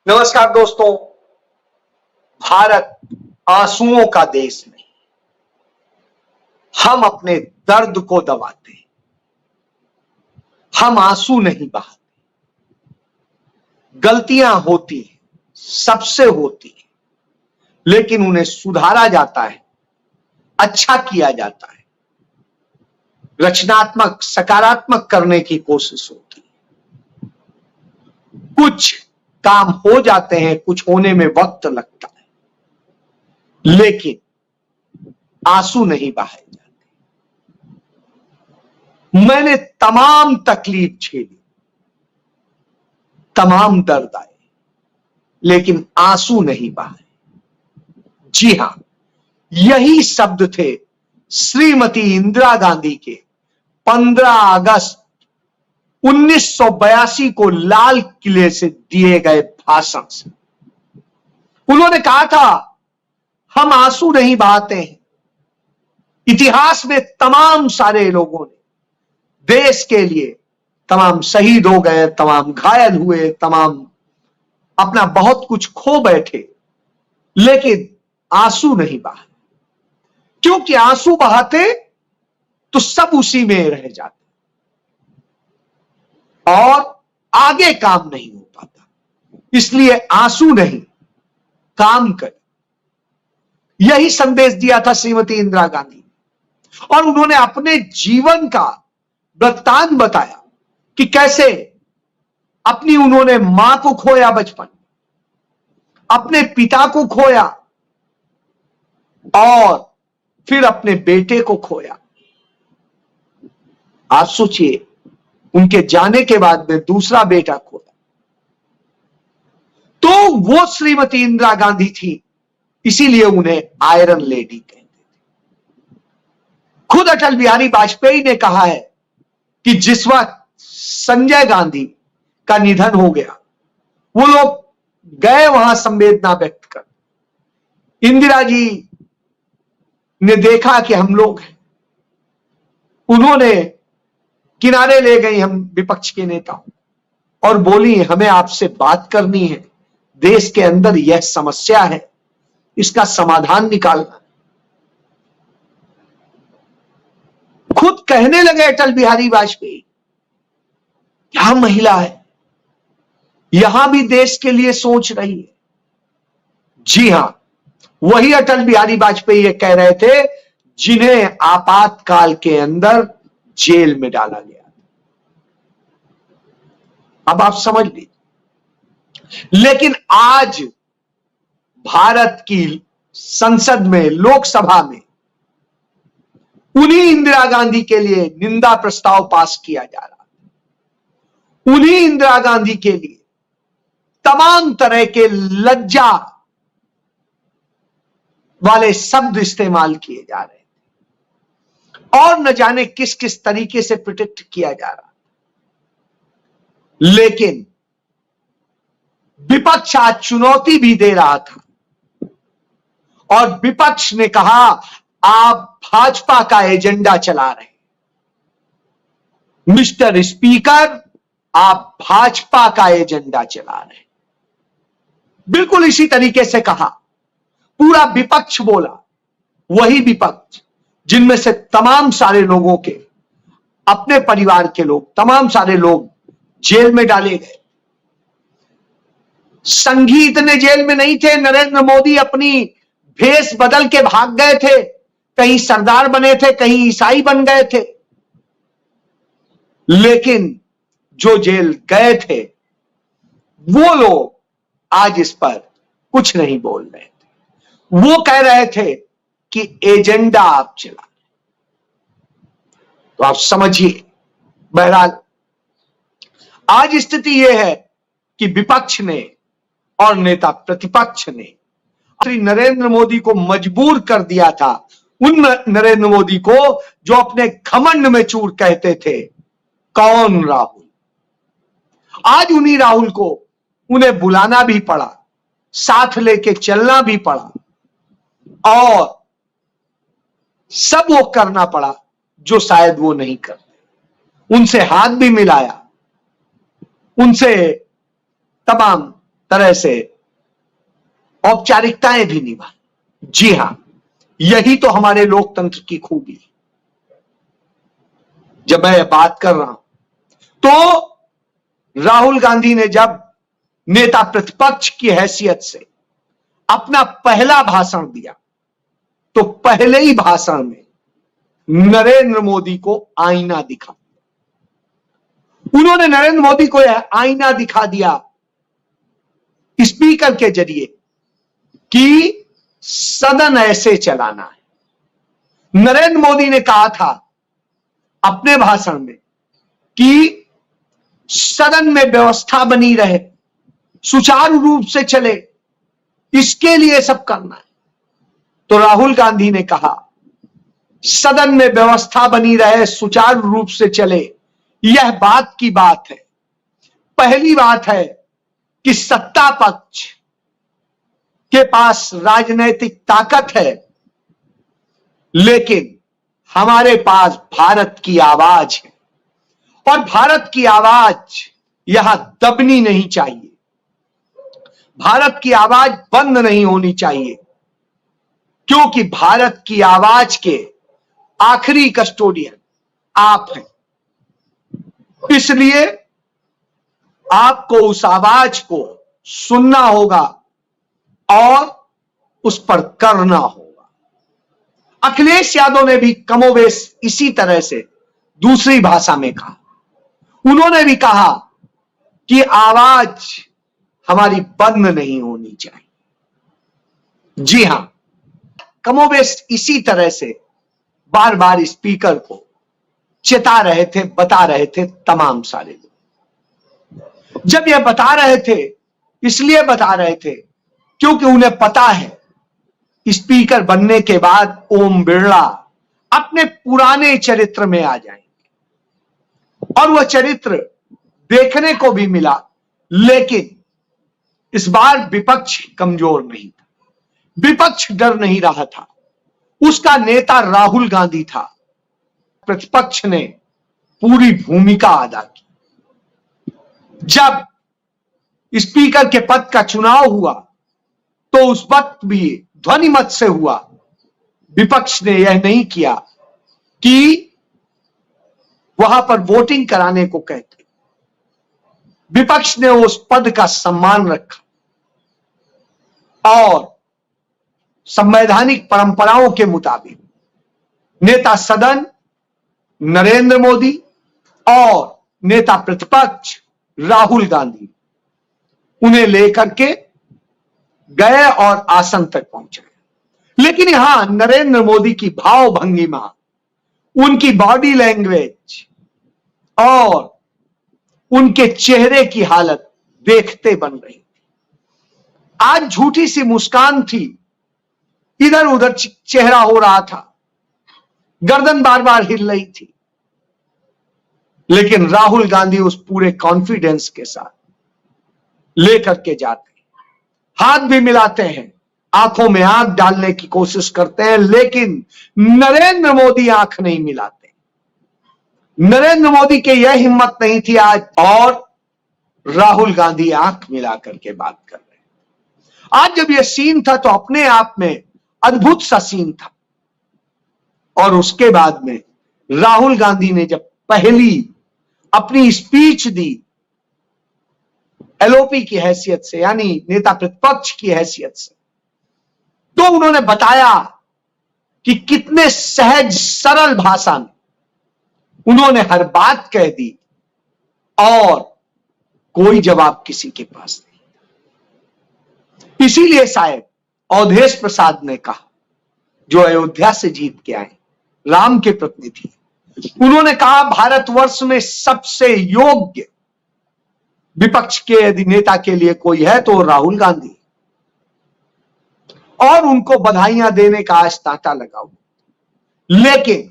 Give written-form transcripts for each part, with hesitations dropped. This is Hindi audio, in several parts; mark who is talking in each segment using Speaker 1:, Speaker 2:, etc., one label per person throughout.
Speaker 1: नमस्कार दोस्तों। भारत आंसुओं का देश नहीं, हम अपने दर्द को दबाते हैं। हम आंसू नहीं बहाते। गलतियां होती हैं, सबसे होती हैं, लेकिन उन्हें सुधारा जाता है, अच्छा किया जाता है, रचनात्मक सकारात्मक करने की कोशिश होती है। कुछ काम हो जाते हैं, कुछ होने में वक्त लगता है, लेकिन आंसू नहीं बहाए जाते। मैंने तमाम तकलीफ झेली, तमाम दर्द आए, लेकिन आंसू नहीं बहाए। जी हां, यही शब्द थे श्रीमती इंदिरा गांधी के 15 अगस्त 1982 को लाल किले से दिए गए भाषण से। उन्होंने कहा था, हम आंसू नहीं बहाते हैं। इतिहास में तमाम सारे लोगों ने देश के लिए तमाम शहीद हो गए, तमाम घायल हुए, तमाम अपना बहुत कुछ खो बैठे, लेकिन आंसू नहीं बहाए। क्योंकि आंसू बहाते तो सब उसी में रह जाते और आगे काम नहीं हो पाता। इसलिए आंसू नहीं, काम कर। यही संदेश दिया था श्रीमती इंदिरा गांधी ने। और उन्होंने अपने जीवन का वृत्तांत बताया कि कैसे उन्होंने मां को खोया बचपन, अपने पिता को खोया और फिर अपने बेटे को खोया। आप सोचिए, उनके जाने के बाद में दूसरा बेटा खोया। तो वो श्रीमती इंदिरा गांधी थी, इसीलिए उन्हें आयरन लेडी कहते थे। खुद अटल बिहारी वाजपेयी ने कहा है कि जिस वक्त संजय गांधी का निधन हो गया, वो लोग गए वहां संवेदना व्यक्त कर। इंदिरा जी ने देखा कि हम लोग हैं, उन्होंने किनारे ले गई हम विपक्ष के नेताओं और बोली, हमें आपसे बात करनी है, देश के अंदर यह समस्या है, इसका समाधान निकालना। खुद कहने लगे अटल बिहारी वाजपेयी, क्या महिला है, यहां भी देश के लिए सोच रही है। जी हां, वही अटल बिहारी वाजपेयी कह रहे थे जिन्हें आपातकाल के अंदर जेल में डाला गया। अब आप समझ लीजिए। लेकिन आज भारत की संसद में, लोकसभा में उन्हीं इंदिरा गांधी के लिए निंदा प्रस्ताव पास किया जा रहा है। उन्हीं इंदिरा गांधी के लिए तमाम तरह के लज्जा वाले शब्द इस्तेमाल किए जा रहे हैं और न जाने किस किस तरीके से प्रोटेक्ट किया जा रहा है। लेकिन विपक्ष आज चुनौती भी दे रहा था और विपक्ष ने कहा, आप भाजपा का एजेंडा चला रहे हैं, मिस्टर स्पीकर, आप भाजपा का एजेंडा चला रहे हैं। बिल्कुल इसी तरीके से कहा, पूरा विपक्ष बोला। वही विपक्ष जिनमें से तमाम सारे लोगों के अपने परिवार के लोग, तमाम सारे लोग जेल में डाले गए। संघी इतने जेल में नहीं थे। नरेंद्र मोदी अपनी भेष बदल के भाग गए थे, कहीं सरदार बने थे, कहीं ईसाई बन गए थे। लेकिन जो जेल गए थे वो लोग आज इस पर कुछ नहीं बोल रहे थे। वो कह रहे थे कि एजेंडा आप चला। तो आप समझिए, बहरहाल आज स्थिति यह है कि विपक्ष ने और नेता प्रतिपक्ष ने श्री नरेंद्र मोदी को मजबूर कर दिया था। उन नरेंद्र मोदी को जो अपने घमंड में चूर कहते थे, कौन राहुल। आज उन्हीं राहुल को उन्हें बुलाना भी पड़ा, साथ लेके चलना भी पड़ा और सब वो करना पड़ा जो शायद वो नहीं करते। उनसे हाथ भी मिलाया, उनसे तमाम तरह से औपचारिकताएं भी निभा। जी हां, यही तो हमारे लोकतंत्र की खूबी है। जब मैं बात कर रहा हूं तो राहुल गांधी ने जब नेता प्रतिपक्ष की हैसियत से अपना पहला भाषण दिया तो पहले ही भाषण में नरेंद्र मोदी को आईना दिखा। उन्होंने नरेंद्र मोदी को यह आईना दिखा दिया स्पीकर के जरिए कि सदन ऐसे चलाना है। नरेंद्र मोदी ने कहा था अपने भाषण में कि सदन में व्यवस्था बनी रहे, सुचारू रूप से चले, इसके लिए सब करना है। तो राहुल गांधी ने कहा सदन में व्यवस्था बनी रहे, सुचारू रूप से चले, यह बात की बात है। पहली बात है कि सत्ता पक्ष के पास राजनीतिक ताकत है, लेकिन हमारे पास भारत की आवाज है और भारत की आवाज यहां दबनी नहीं चाहिए, भारत की आवाज बंद नहीं होनी चाहिए, क्योंकि भारत की आवाज के आखिरी कस्टोडियन आप हैं। इसलिए आपको उस आवाज को सुनना होगा और उस पर करना होगा। अखिलेश यादव ने भी कमोबेश इसी तरह से दूसरी भाषा में कहा। उन्होंने भी कहा कि आवाज हमारी बंद नहीं होनी चाहिए। जी हां, कमोबेश इसी तरह से बार बार स्पीकर को चेता रहे थे, बता रहे थे तमाम सारे लोग। जब यह बता रहे थे इसलिए बता रहे थे क्योंकि उन्हें पता है स्पीकर बनने के बाद ओम बिरला अपने पुराने चरित्र में आ जाएंगे और वह चरित्र देखने को भी मिला। लेकिन इस बार विपक्ष कमजोर नहीं था, विपक्ष डर नहीं रहा था, उसका नेता राहुल गांधी था। प्रतिपक्ष ने पूरी भूमिका अदा की। जब स्पीकर के पद का चुनाव हुआ तो उस वक्त भी ध्वनि मत से हुआ। विपक्ष ने यह नहीं किया कि वहां पर वोटिंग कराने को कहते। विपक्ष ने उस पद का सम्मान रखा और संवैधानिक परंपराओं के मुताबिक नेता सदन नरेंद्र मोदी और नेता प्रतिपक्ष राहुल गांधी उन्हें लेकर के गए और आसन तक पहुंचे। लेकिन यहां नरेंद्र मोदी की भाव भंगिमा, उनकी बॉडी लैंग्वेज और उनके चेहरे की हालत देखते बन रही थी। आज झूठी सी मुस्कान थी, इधर उधर चेहरा हो रहा था, गर्दन बार बार हिल रही थी, लेकिन राहुल गांधी उस पूरे कॉन्फिडेंस के साथ लेकर के जाते हैं, हाथ भी मिलाते हैं, आंखों में आंख डालने की कोशिश करते हैं, लेकिन नरेंद्र मोदी आंख नहीं मिलाते। नरेंद्र मोदी के यह हिम्मत नहीं थी आज, और राहुल गांधी आंख मिला करके बात कर रहे हैं। आज जब यह सीन था तो अपने आप में अद्भुत सा सीन था। और उसके बाद में राहुल गांधी ने जब पहली अपनी स्पीच दी एलओपी की हैसियत से, यानी नेता प्रतिपक्ष की हैसियत से, तो उन्होंने बताया कि कितने सहज सरल भाषा में उन्होंने हर बात कह दी और कोई जवाब किसी के पास नहीं। इसीलिए शायद अवधेश प्रसाद ने कहा, जो अयोध्या से जीत के आए, राम के प्रतिनिधि, उन्होंने कहा भारतवर्ष में सबसे योग्य विपक्ष के यदि नेता के लिए कोई है तो राहुल गांधी, और उनको बधाइयां देने का आज तांता लगाओ। लेकिन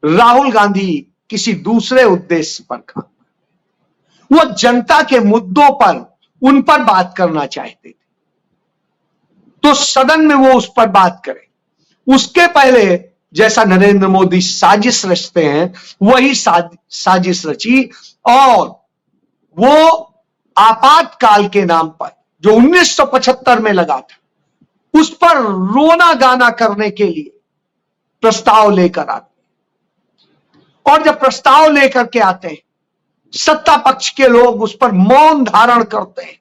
Speaker 1: राहुल गांधी किसी दूसरे उद्देश्य पर काम, वो जनता के मुद्दों पर उन पर बात करना चाहते थे, तो सदन में वो उस पर बात करें। उसके पहले जैसा नरेंद्र मोदी साजिश रचते हैं, वही साजिश रची और वो आपातकाल के नाम पर जो 1975 में लगा था, उस पर रोना गाना करने के लिए प्रस्ताव लेकर आते हैं। और जब प्रस्ताव लेकर के आते हैं, सत्ता पक्ष के लोग उस पर मौन धारण करते हैं।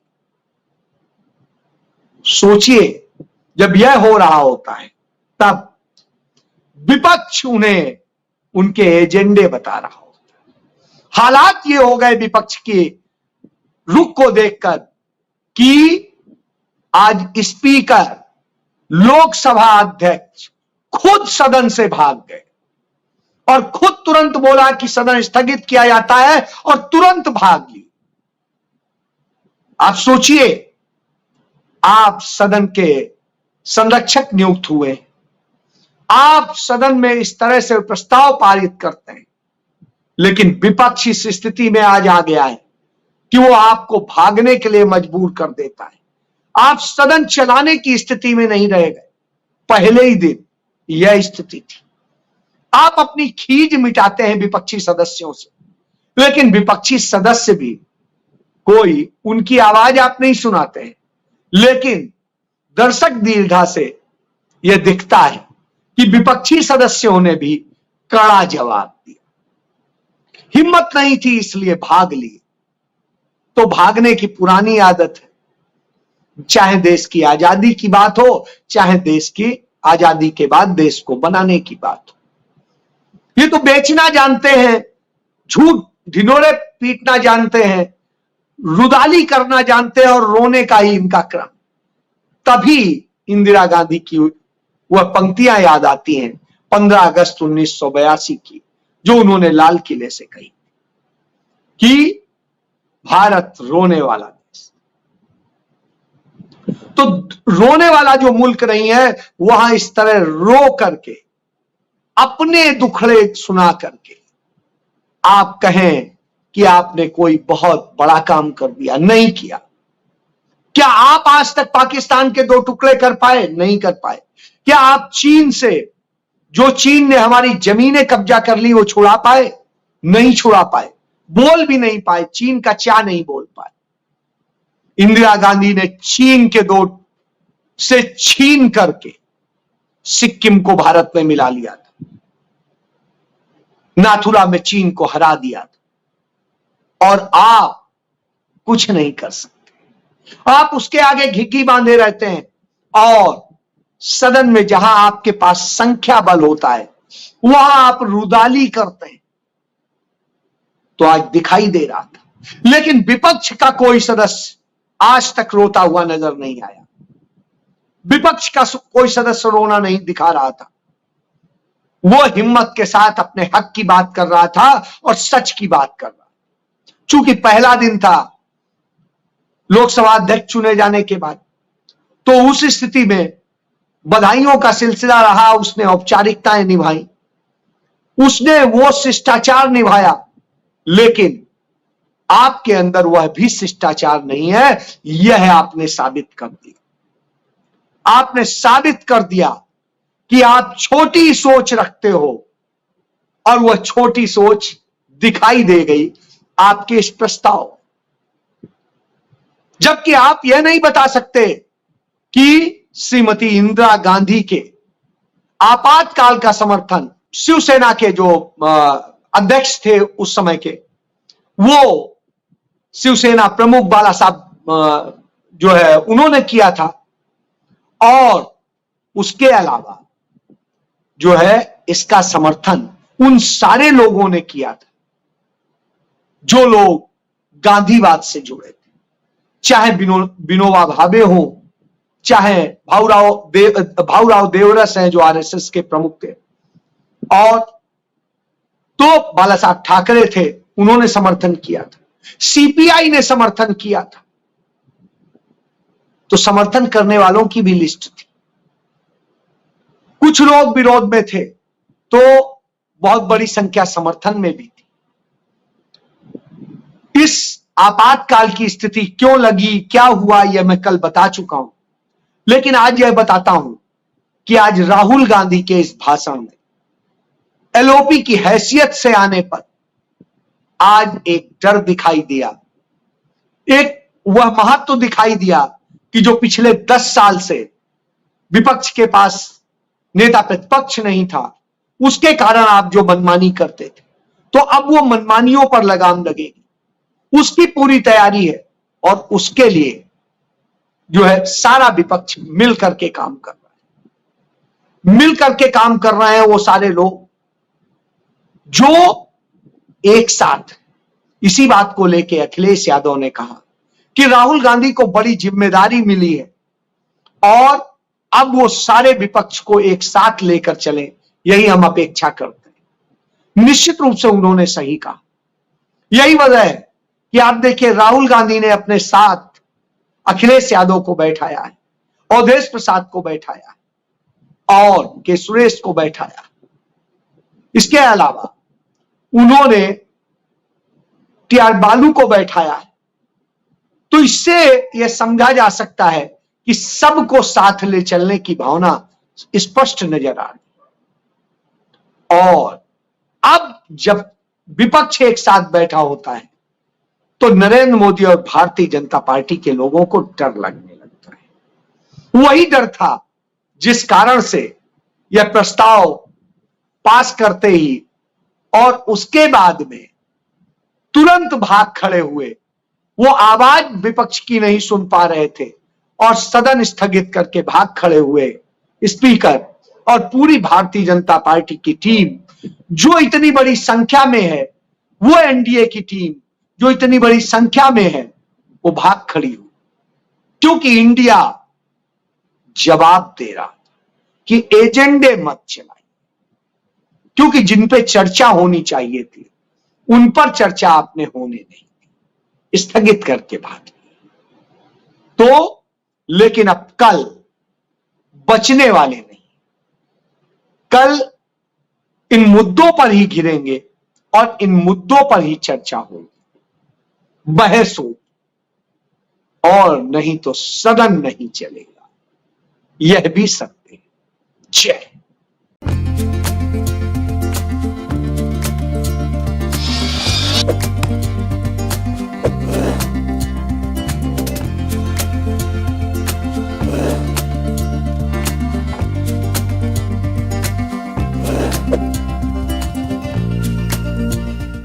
Speaker 1: सोचिए, जब यह हो रहा होता है तब विपक्ष उन्हें उनके एजेंडे बता रहा होता है। हालात ये हो गए विपक्ष के रुख को देखकर कि आज स्पीकर, लोकसभा अध्यक्ष खुद सदन से भाग गए और खुद तुरंत बोला कि सदन स्थगित किया जाता है और तुरंत भाग ली। आप सोचिए, आप सदन के संरक्षक नियुक्त हुए, आप सदन में इस तरह से प्रस्ताव पारित करते हैं, लेकिन विपक्ष इस स्थिति में आज आ गया है कि वो आपको भागने के लिए मजबूर कर देता है। आप सदन चलाने की स्थिति में नहीं रह गए। पहले ही दिन यह स्थिति थी। आप अपनी खीज मिटाते हैं विपक्षी सदस्यों से, लेकिन विपक्षी सदस्य भी कोई उनकी आवाज आप नहीं सुनाते हैं। लेकिन दर्शक दीर्घा से यह दिखता है कि विपक्षी सदस्यों ने भी कड़ा जवाब दिया। हिम्मत नहीं थी इसलिए भाग लिए। तो भागने की पुरानी आदत है, चाहे देश की आजादी की बात हो, चाहे देश की आजादी के बाद देश को बनाने की बात हो। ये तो बेचना जानते हैं, झूठ ढिंढोरे पीटना जानते हैं, रुदाली करना जानते हैं और रोने का ही इनका क्रम। तभी इंदिरा गांधी की वह पंक्तियां याद आती हैं 15 अगस्त 1982 की, जो उन्होंने लाल किले से कही कि भारत रोने वाला देश। तो रोने वाला जो मुल्क नहीं है, वहां इस तरह रो करके, अपने दुखड़े सुना करके आप कहें कि आपने कोई बहुत बड़ा काम कर दिया, नहीं किया। क्या आप आज तक पाकिस्तान के 2 टुकड़े कर पाए? नहीं कर पाए। क्या आप चीन से, जो चीन ने हमारी जमीनें कब्जा कर ली, वो छुड़ा पाए? नहीं छुड़ा पाए। बोल भी नहीं पाए, चीन का चा नहीं बोल पाए। इंदिरा गांधी ने चीन के 2 से छीन करके सिक्किम को भारत में मिला लिया था, नाथुला में चीन को हरा दिया था। और आप कुछ नहीं कर सकते। आप उसके आगे घिघी बांधे रहते हैं और सदन में जहां आपके पास संख्या बल होता है, वहां आप रुदाली करते हैं। तो आज दिखाई दे रहा था, लेकिन विपक्ष का कोई सदस्य आज तक रोता हुआ नजर नहीं आया। विपक्ष का कोई सदस्य रोना नहीं दिखा रहा था। वो हिम्मत के साथ अपने हक की बात कर रहा था और सच की बात कर रहा था। चूंकि पहला दिन था लोकसभा अध्यक्ष चुने जाने के बाद, तो उस स्थिति में बधाइयों का सिलसिला रहा। उसने औपचारिकताएं निभाई, उसने वो शिष्टाचार निभाया, लेकिन आपके अंदर वह भी शिष्टाचार नहीं है। यह आपने साबित कर दिया। आपने साबित कर दिया कि आप छोटी सोच रखते हो, और वह छोटी सोच दिखाई दे गई आपके इस प्रस्ताव। जबकि आप यह नहीं बता सकते कि श्रीमती इंदिरा गांधी के आपातकाल का समर्थन शिवसेना के जो अध्यक्ष थे उस समय के, वो शिवसेना प्रमुख बाला साहब जो है उन्होंने किया था। और उसके अलावा जो है इसका समर्थन उन सारे लोगों ने किया था जो लोग गांधीवाद से जुड़े थे, चाहे विनोबा भावे हो, चाहे भाऊराव देवरस हैं जो आरएसएस के प्रमुख थे, और तो बाला साहब ठाकरे थे, उन्होंने समर्थन किया था, सीपीआई ने समर्थन किया था। तो समर्थन करने वालों की भी लिस्ट थी। कुछ लोग विरोध में थे, तो बहुत बड़ी संख्या समर्थन में भी थी। इस आपातकाल की स्थिति क्यों लगी, क्या हुआ, यह मैं कल बता चुका हूं। लेकिन आज यह बताता हूं कि आज राहुल गांधी के इस भाषण में एलओपी की हैसियत से आने पर आज एक डर दिखाई दिया, एक वह महत्व दिखाई दिया कि जो पिछले 10 साल से विपक्ष के पास नेता प्रतिपक्ष नहीं था, उसके कारण आप जो मनमानी करते थे, तो अब वो मनमानियों पर लगाम लगेगी, उसकी पूरी तैयारी है। और उसके लिए जो है सारा विपक्ष मिल करके काम कर रहा है। मिल करके काम कर रहे हैं वो सारे लोग जो एक साथ इसी बात को लेके अखिलेश यादव ने कहा कि राहुल गांधी को बड़ी जिम्मेदारी मिली है और अब वो सारे विपक्ष को एक साथ लेकर चले, यही हम अपेक्षा करते हैं। निश्चित रूप से उन्होंने सही कहा। यही वजह है कि आप देखिए राहुल गांधी ने अपने साथ अखिलेश यादव को बैठाया है, अवधेश प्रसाद को बैठाया है और के सुरेश को बैठाया। इसके अलावा उन्होंने टीआर बालू को बैठाया है। तो इससे यह समझा जा सकता है कि सबको साथ ले चलने की भावना स्पष्ट नजर आ रही। और अब जब विपक्ष एक साथ बैठा होता है तो नरेंद्र मोदी और भारतीय जनता पार्टी के लोगों को डर लगने लगता है। वही डर था जिस कारण से यह प्रस्ताव पास करते ही और उसके बाद में तुरंत भाग खड़े हुए, वो आवाज विपक्ष की नहीं सुन पा रहे थे और सदन स्थगित करके भाग खड़े हुए स्पीकर और पूरी भारतीय जनता पार्टी की टीम जो इतनी बड़ी संख्या में है, वो एनडीए की टीम जो इतनी बड़ी संख्या में है, वो भाग खड़ी हुई क्योंकि इंडिया जवाब दे रहा था कि एजेंडे मत चलाइए, क्योंकि जिन पे चर्चा होनी चाहिए थी उन पर चर्चा आपने होने नहीं दी, स्थगित करके भाग तो। लेकिन अब कल बचने वाले नहीं, कल इन मुद्दों पर ही घिरेंगे और इन मुद्दों पर ही चर्चा होगी, बहस हो, और नहीं तो सदन नहीं चलेगा। यह भी सत्य है। जय